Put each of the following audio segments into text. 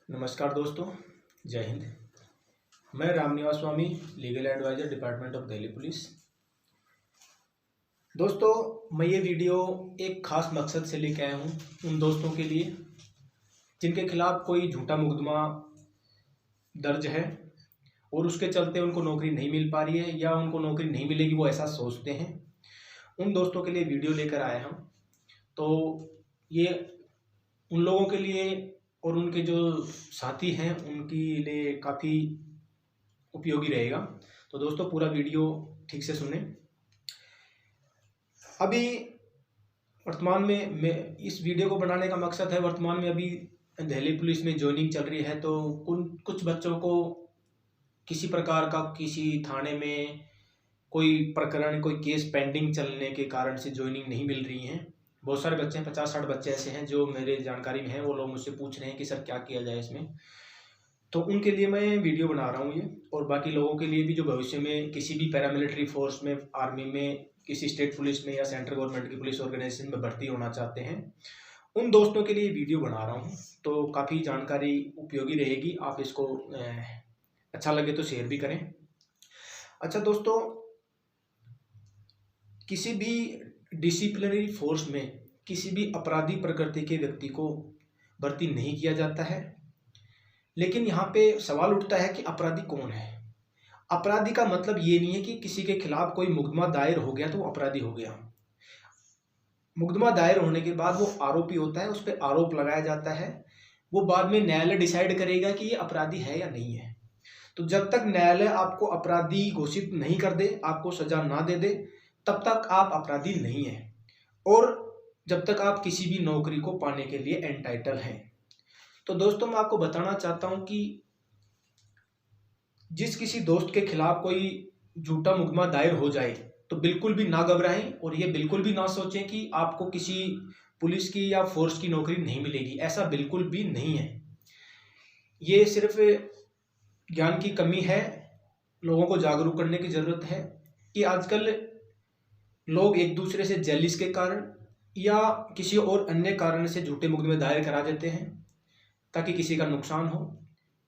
नमस्कार दोस्तों, जय हिंद। मैं Ramniwas Swami, legal adviser, department of Delhi police. दोस्तों, मैं ये वीडियो एक ख़ास मकसद से लेके आया हूँ उन दोस्तों के लिए जिनके खिलाफ़ कोई झूठा मुकदमा दर्ज है और उसके चलते उनको नौकरी नहीं मिल पा रही है या उनको नौकरी नहीं मिलेगी, वो ऐसा सोचते हैं। उन दोस्तों के लिए वीडियो लेकर आए हम। तो ये उन लोगों के लिए और उनके जो साथी हैं उनके लिए काफ़ी उपयोगी रहेगा। तो दोस्तों, पूरा वीडियो ठीक से सुनें। अभी वर्तमान में मैं इस वीडियो को बनाने का मकसद है, वर्तमान में अभी दिल्ली पुलिस में जॉइनिंग चल रही है, तो कुछ बच्चों को किसी प्रकार का किसी थाने में कोई प्रकरण, कोई केस पेंडिंग चलने के कारण से जॉइनिंग नहीं मिल रही हैं। बहुत सारे बच्चे हैं, 50-60 बच्चे ऐसे हैं जो मेरे जानकारी में हैं। वो लोग मुझसे पूछ रहे हैं कि सर क्या किया जाए इसमें। तो उनके लिए मैं वीडियो बना रहा हूँ ये, और बाकी लोगों के लिए भी जो भविष्य में किसी भी पैरामिलिट्री फोर्स में, आर्मी में, किसी स्टेट पुलिस में या सेंट्रल गवर्नमेंट की पुलिस ऑर्गेनाइजेशन में भर्ती होना चाहते हैं, उन दोस्तों के लिए वीडियो बना रहा हूँ। तो काफ़ी जानकारी उपयोगी रहेगी। आप इसको अच्छा लगे तो शेयर भी करें। अच्छा दोस्तों, किसी भी डिसिप्लिनरी फोर्स में किसी भी अपराधी प्रकृति के व्यक्ति को भर्ती नहीं किया जाता है। लेकिन यहाँ पे सवाल उठता है कि अपराधी कौन है। अपराधी का मतलब ये नहीं है कि किसी के खिलाफ कोई मुकदमा दायर हो गया तो वो अपराधी हो गया। मुकदमा दायर होने के बाद वो आरोपी होता है, उस पर आरोप लगाया जाता है। वो बाद में न्यायालय डिसाइड करेगा कि ये अपराधी है या नहीं है। तो जब तक न्यायालय आपको अपराधी घोषित नहीं कर दे, आपको सजा ना दे दे, तब तक आप अपराधी नहीं हैं, और जब तक आप किसी भी नौकरी को पाने के लिए एंटाइटल हैं। तो दोस्तों, मैं आपको बताना चाहता हूं कि जिस किसी दोस्त के खिलाफ कोई झूठा मुकदमा दायर हो जाए तो बिल्कुल भी ना घबराएं, और ये बिल्कुल भी ना सोचें कि आपको किसी पुलिस की या फोर्स की नौकरी नहीं मिलेगी। ऐसा बिल्कुल भी नहीं है। ये सिर्फ ज्ञान की कमी है। लोगों को जागरूक करने की ज़रूरत है कि आजकल लोग एक दूसरे से जेलिस के कारण या किसी और अन्य कारण से झूठे मुकदमे दायर करा देते हैं ताकि किसी का नुकसान हो,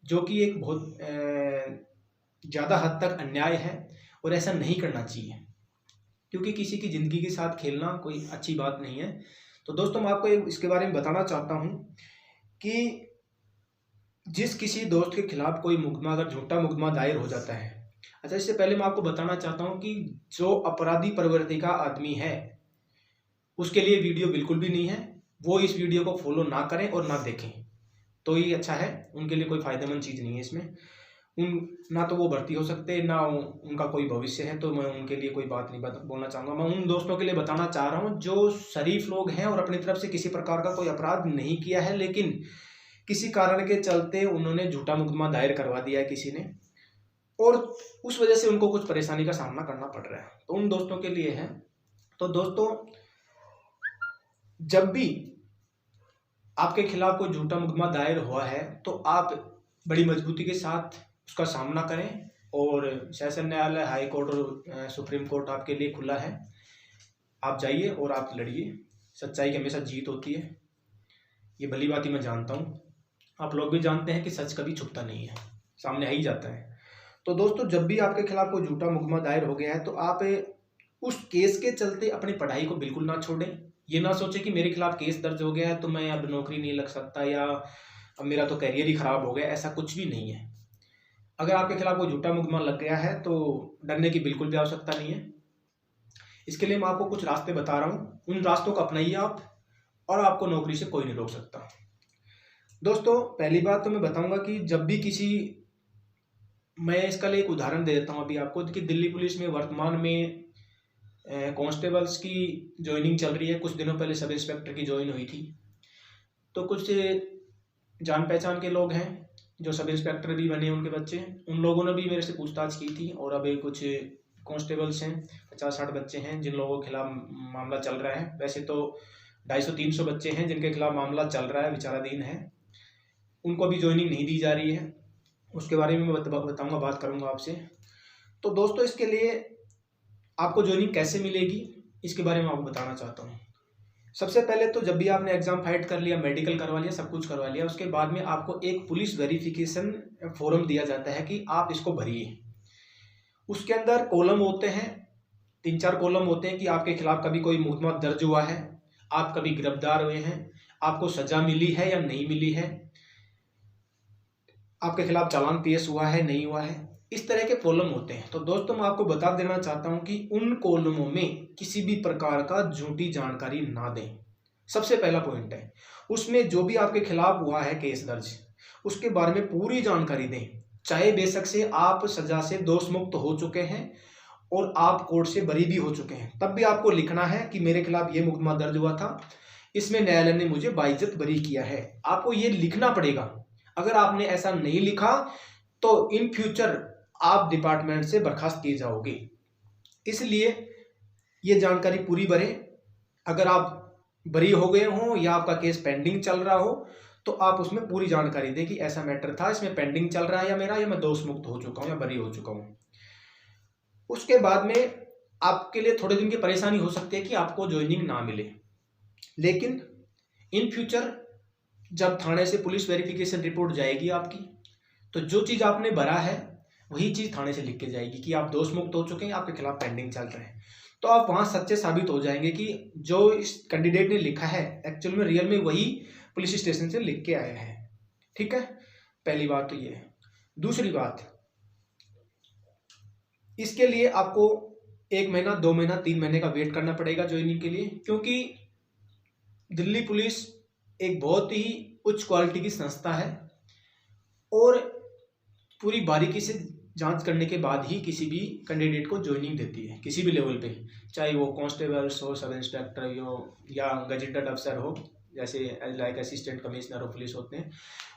जो कि एक बहुत ज़्यादा हद तक अन्याय है, और ऐसा नहीं करना चाहिए क्योंकि किसी की ज़िंदगी के साथ खेलना कोई अच्छी बात नहीं है। तो दोस्तों, मैं आपको इसके बारे में बताना चाहता हूँ कि जिस किसी दोस्त के खिलाफ कोई मुकदमा, अगर झूठा मुकदमा दायर हो जाता है। अच्छा, इससे पहले मैं आपको बताना चाहता हूँ कि जो अपराधी प्रवृत्ति का आदमी है उसके लिए वीडियो बिल्कुल भी नहीं है। वो इस वीडियो को फॉलो ना करें और ना देखें तो ये अच्छा है। उनके लिए कोई फ़ायदेमंद चीज़ नहीं है इसमें। ना तो वो भर्ती हो सकते, ना उनका कोई भविष्य है। तो मैं उनके लिए कोई बात नहीं बोलना चाहूँगा। मैं उन दोस्तों के लिए बताना चाह रहा हूँ जो शरीफ लोग हैं और अपनी तरफ से किसी प्रकार का कोई अपराध नहीं किया है, लेकिन किसी कारण के चलते उन्होंने झूठा मुकदमा दायर करवा दिया है किसी ने, और उस वजह से उनको कुछ परेशानी का सामना करना पड़ रहा है। तो उन दोस्तों के लिए है। तो दोस्तों, जब भी आपके खिलाफ कोई झूठा मुकदमा दायर हुआ है तो आप बड़ी मजबूती के साथ उसका सामना करें, और सेशन न्यायालय, हाई कोर्ट और सुप्रीम कोर्ट आपके लिए खुला है। आप जाइए और आप लड़िए। सच्चाई की हमेशा जीत होती है। ये भली बात ही मैं जानता हूँ, आप लोग भी जानते हैं कि सच कभी छुपता नहीं है, सामने आ ही जाता है। तो दोस्तों, जब भी आपके खिलाफ कोई झूठा मुकदमा दायर हो गया है तो आप उस केस के चलते अपनी पढ़ाई को बिल्कुल ना छोड़ें। ये ना सोचें कि मेरे खिलाफ केस दर्ज हो गया है तो मैं अब नौकरी नहीं लग सकता, या अब मेरा तो करियर ही खराब हो गया। ऐसा कुछ भी नहीं है। अगर आपके खिलाफ कोई झूठा मुकदमा लग गया है तो डरने की बिल्कुल भी आवश्यकता नहीं है। इसके लिए मैं आपको कुछ रास्ते बता रहा हूँ, उन रास्तों को अपनाइए आप, और आपको नौकरी से कोई नहीं रोक सकता। दोस्तों, पहली बात तो मैं बताऊंगा कि जब भी मैं इसका लिए एक उदाहरण दे देता हूँ अभी आपको, कि दिल्ली पुलिस में वर्तमान में कांस्टेबल्स की ज्वाइनिंग चल रही है। कुछ दिनों पहले सब इंस्पेक्टर की ज्वाइन हुई थी। तो कुछ जान पहचान के लोग हैं जो सब इंस्पेक्टर भी बने, उनके बच्चे, उन लोगों ने भी मेरे से पूछताछ की थी। और अभी कुछ कांस्टेबल्स हैं, 50-60 बच्चे हैं जिन लोगों के खिलाफ मामला चल रहा है। वैसे तो 250-300 बच्चे हैं जिनके खिलाफ मामला चल रहा है, विचाराधीन है। उनको अभी ज्वाइनिंग नहीं दी जा रही है। उसके बारे में मैं बताऊंगा, बात करूंगा आपसे। तो दोस्तों, इसके लिए आपको ज्वाइनिंग कैसे मिलेगी इसके बारे में आपको बताना चाहता हूँ। सबसे पहले तो जब भी आपने एग्जाम फाइट कर लिया, मेडिकल करवा लिया, सब कुछ करवा लिया, उसके बाद में आपको एक पुलिस वेरिफिकेशन फॉर्म दिया जाता है कि आप इसको भरिए। उसके अंदर कॉलम होते हैं, 3-4 कॉलम होते हैं कि आपके खिलाफ कभी कोई मुकदमा दर्ज हुआ है, आप कभी गिरफ्तार हुए हैं, आपको सजा मिली है या नहीं मिली है, आपके खिलाफ चालान पेश हुआ है नहीं हुआ है, इस तरह के कॉलम होते हैं। तो दोस्तों मैं आपको बता देना चाहता हूं कि उन कॉलमों में किसी भी प्रकार का झूठी जानकारी ना दें। सबसे पहला पॉइंट है, उसमें जो भी आपके खिलाफ हुआ है केस दर्ज, उसके बारे में पूरी जानकारी दें। चाहे बेशक से आप सजा से दोष मुक्त हो चुके हैं और आप कोर्ट से बरी भी हो चुके हैं, तब भी आपको लिखना है कि मेरे खिलाफ ये मुकदमा दर्ज हुआ था, इसमें न्यायालय ने मुझे बाइज्जत बरी किया है। आपको ये लिखना पड़ेगा। अगर आपने ऐसा नहीं लिखा तो इन फ्यूचर आप डिपार्टमेंट से बर्खास्त किए जाओगे। इसलिए ये जानकारी पूरी भरें। अगर आप बरी हो गए हो या आपका केस पेंडिंग चल रहा हो तो आप उसमें पूरी जानकारी दें कि ऐसा मैटर था, इसमें पेंडिंग चल रहा है या मेरा, या मैं दोष मुक्त हो चुका हूं या बरी हो चुका हूं। उसके बाद में आपके लिए थोड़े दिन की परेशानी हो सकती है कि आपको ज्वाइनिंग ना मिले, लेकिन इन फ्यूचर जब थाने से पुलिस वेरिफिकेशन रिपोर्ट जाएगी आपकी, तो जो चीज़ आपने भरा है वही चीज़ थाने से लिख के जाएगी कि आप दोष मुक्त हो चुके हैं, आपके खिलाफ पेंडिंग चल रहे हैं। तो आप वहाँ सच्चे साबित हो जाएंगे कि जो इस कैंडिडेट ने लिखा है एक्चुअल में रियल में वही पुलिस स्टेशन से लिख के आया है। ठीक है, पहली बात तो ये है। दूसरी बात, इसके लिए आपको 1 महीना, 2 महीना, 3 महीने का वेट करना पड़ेगा ज्वाइनिंग के लिए, क्योंकि दिल्ली पुलिस एक बहुत ही उच्च क्वालिटी की संस्था है और पूरी बारीकी से जांच करने के बाद ही किसी भी कैंडिडेट को ज्वाइनिंग देती है, किसी भी लेवल पे, चाहे वो कांस्टेबल्स हो, सब इंस्पेक्टर हो या गजेटेड अफसर हो, जैसे like assistant commissioner of police होते हैं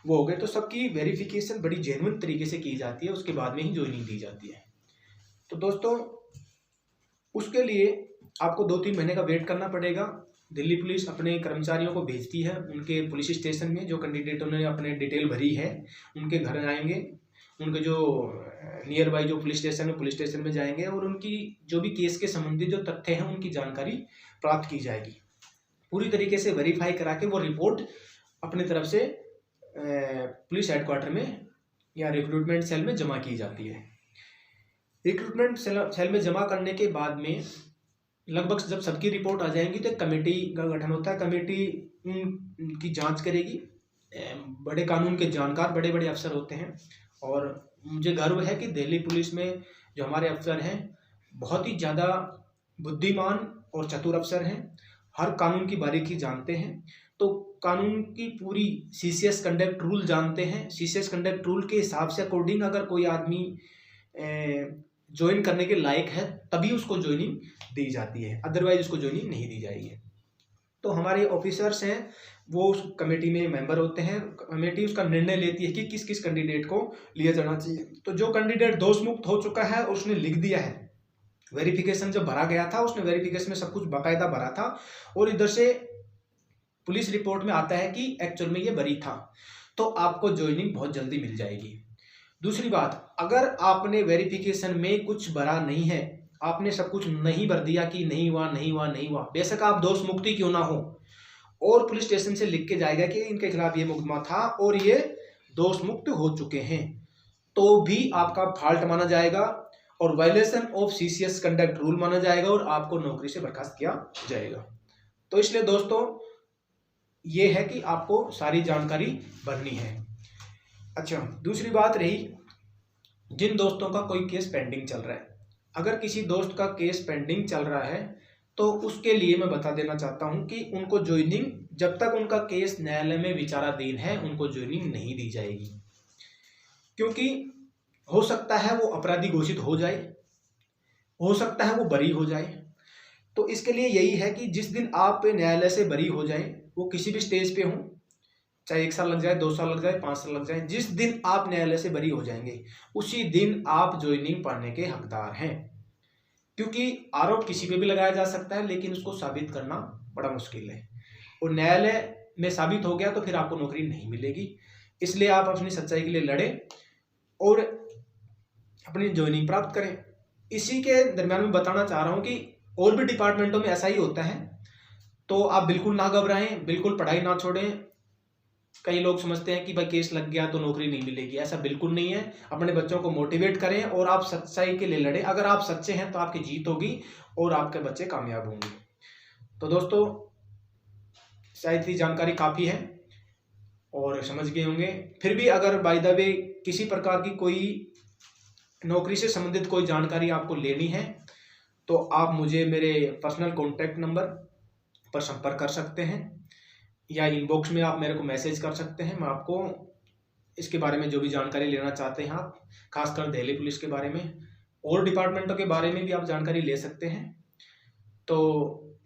वो हो गए। तो सबकी वेरिफिकेशन बड़ी जेन्युइन तरीके से की जाती है, उसके बाद में ही ज्वाइनिंग दी जाती है। तो दोस्तों उसके लिए आपको 2-3 महीने का वेट करना पड़ेगा। दिल्ली पुलिस अपने कर्मचारियों को भेजती है उनके पुलिस स्टेशन में, जो कैंडिडेटों ने अपने डिटेल भरी है उनके घर आएंगे, उनके जो नियर बाई जो पुलिस स्टेशन में जाएंगे और उनकी जो भी केस के संबंधित जो तथ्य हैं उनकी जानकारी प्राप्त की जाएगी। पूरी तरीके से वेरीफाई करा के वो रिपोर्ट अपनी तरफ से पुलिस हेडक्वार्टर में या रिक्रूटमेंट सेल में जमा की जाती है। रिक्रूटमेंट सेल में जमा करने के बाद में लगभग जब सबकी रिपोर्ट आ जाएंगी तो एक कमेटी का गठन होता है। कमेटी की जांच करेगी। बड़े कानून के जानकार बड़े बड़े अफसर होते हैं और मुझे गर्व है कि दिल्ली पुलिस में जो हमारे अफसर हैं बहुत ही ज़्यादा बुद्धिमान और चतुर अफसर हैं, हर कानून की बारीकी जानते हैं। तो कानून की पूरी सीसीएस कंडक्ट रूल जानते हैं। सीसीएस कंडक्ट रूल के हिसाब से अकॉर्डिंग अगर कोई आदमी ज्वाइन करने के लायक है तभी उसको ज्वाइनिंग दी जाती है, अदरवाइज उसको ज्वाइनिंग नहीं दी जाएगी। तो हमारे ऑफिसर्स हैं वो उस कमेटी में मेंबर होते हैं। कमेटी उसका निर्णय लेती है कि किस किस कैंडिडेट को लिया जाना चाहिए। तो जो कैंडिडेट दोष मुक्त हो चुका है उसने लिख दिया है, वेरिफिकेशन जब भरा गया था उसने वेरिफिकेशन में सब कुछ बाकायदा भरा था और इधर से पुलिस रिपोर्ट में आता है कि एक्चुअल में ये बरी था, तो आपको ज्वाइनिंग बहुत जल्दी मिल जाएगी। दूसरी बात, अगर आपने वेरिफिकेशन में कुछ भरा नहीं है, आपने सब कुछ नहीं भर दिया कि नहीं हुआ नहीं हुआ नहीं हुआ, बेशक आप दोष मुक्ति क्यों ना हो और पुलिस स्टेशन से लिख के जाएगा कि इनके खिलाफ ये मुकदमा था और ये दोष मुक्त हो चुके हैं, तो भी आपका फॉल्ट माना जाएगा और violation of CCS conduct rule माना जाएगा और आपको नौकरी से बर्खास्त किया जाएगा। तो इसलिए दोस्तों ये है कि आपको सारी जानकारी भरनी है। अच्छा, दूसरी बात रही जिन दोस्तों का कोई केस पेंडिंग चल रहा है, अगर किसी दोस्त का केस पेंडिंग चल रहा है तो उसके लिए मैं बता देना चाहता हूं कि उनको ज्वाइनिंग, जब तक उनका केस न्यायालय में विचाराधीन है, उनको ज्वाइनिंग नहीं दी जाएगी। क्योंकि हो सकता है वो अपराधी घोषित हो जाए, हो सकता है वो बरी हो जाए। तो इसके लिए यही है कि जिस दिन आप न्यायालय से बरी हो जाए, वो किसी भी स्टेज पे हो, चाहे 1 साल लग जाए, 2 साल लग जाए, 5 साल लग जाए, जिस दिन आप न्यायालय से बरी हो जाएंगे उसी दिन आप ज्वाइनिंग पाने के हकदार हैं। क्योंकि आरोप किसी पे भी लगाया जा सकता है लेकिन उसको साबित करना बड़ा मुश्किल है और न्यायालय में साबित हो गया तो फिर आपको नौकरी नहीं मिलेगी। इसलिए आप अपनी सच्चाई के लिए लड़ें और अपनी ज्वाइनिंग प्राप्त करें। इसी के दरम्यान में बताना चाह रहा हूँ कि और भी डिपार्टमेंटों में ऐसा ही होता है। तो आप बिल्कुल ना घबराएं, बिल्कुल पढ़ाई ना छोड़ें। कई लोग समझते हैं कि भाई केस लग गया तो नौकरी नहीं मिलेगी, ऐसा बिल्कुल नहीं है। अपने बच्चों को मोटिवेट करें और आप सच्चाई के लिए लड़ें। अगर आप सच्चे हैं तो आपकी जीत होगी और आपके बच्चे कामयाब होंगे। तो दोस्तों, शायद ये जानकारी काफ़ी है और समझ गए होंगे। फिर भी अगर बाय द वे किसी प्रकार की कोई नौकरी से संबंधित कोई जानकारी आपको लेनी है तो आप मुझे मेरे पर्सनल कॉन्टैक्ट नंबर पर संपर्क कर सकते हैं या इनबॉक्स में आप मेरे को मैसेज कर सकते हैं। मैं आपको इसके बारे में जो भी जानकारी लेना चाहते हैं आप, खासकर दिल्ली पुलिस के बारे में और डिपार्टमेंटों के बारे में भी आप जानकारी ले सकते हैं। तो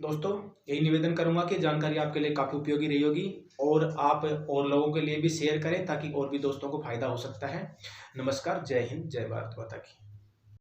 दोस्तों, यही निवेदन करूंगा कि जानकारी आपके लिए काफ़ी उपयोगी रही होगी और आप और लोगों के लिए भी शेयर करें ताकि और भी दोस्तों को फायदा हो सकता है। नमस्कार, जय हिंद, जय भारत माता की।